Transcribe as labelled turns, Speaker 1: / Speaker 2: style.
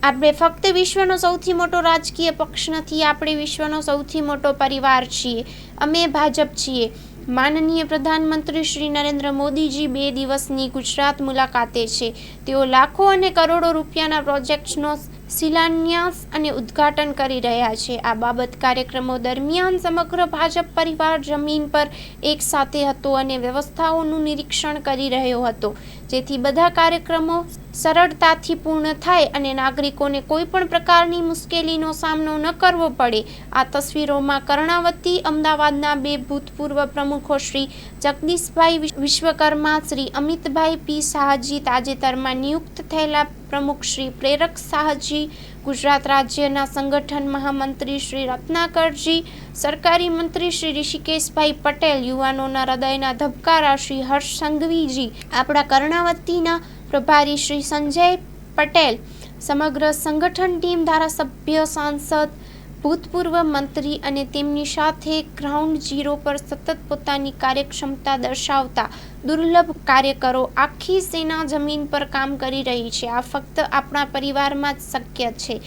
Speaker 1: આપણે ફક્ત વિશ્વનો સૌથી મોટો રાજકીય પક્ષ નથી, આપણે વિશ્વનો સૌથી મોટો પરિવાર છીએ. અમે ભાજપ છીએ. માનનીય પ્રધાનમંત્રી શ્રી નરેન્દ્ર મોદીજી 2 દિવસની ગુજરાત મુલાકાતે છે. તેઓ લાખો અને કરોડો રૂપિયાના પ્રોજેક્ટ્સનો શિલાન્યાસ અને ઉદ્ઘાટન કરી રહ્યા છે. આ બાબત કાર્યક્રમો દરમિયાન સમગ્ર ભાજપ પરિવાર જમીન પર એક સાથે હતો અને વ્યવસ્થાઓનું નિરીક્ષણ કરી રહ્યો હતો, જેથી બધા કાર્યક્રમો સરળતાથી પૂર્ણ થાય અને નાગરિકોને કોઈ પણ પ્રકારની મુશ્કેલીનો સામનો ન કરવો પડે. આ તસવીરોમાં કર્ણાવતી અમદાવાદના 2 ભૂતપૂર્વ પ્રમુખો શ્રી જગદીશભાઈ વિશ્વકર્મા, શ્રી અમિતભાઈ પી શાહજી, તાજેતરમાં નિયુક્ત થયેલા પ્રમુખ શ્રી પ્રેરક શાહજી, ગુજરાત રાજ્યના સંગઠન મહામંત્રી શ્રી રત્નાકરજી, સરકારી મંત્રી શ્રી ઋષિકેશભાઈ પટેલ, યુવાનોના હૃદયના ધબકારા શ્રી હર્ષ સંઘવીજી, આપણા કર્ણાવતીના પ્રભારી શ્રી સંજય પટેલ, સમગ્ર સંગઠન ટીમ, ધારાસભ્ય, સાંસદ, ભૂતપૂર્વ મંત્રી અને તેમની સાથે ગ્રાઉન્ડ ઝીરો પર સતત પોતાની કાર્યક્ષમતા દર્શાવતા દુર્લભ કાર્યકરો, આખી સેના જમીન પર કામ કરી રહી છે. આ ફક્ત આપણા પરિવારમાં જ શક્ય છે.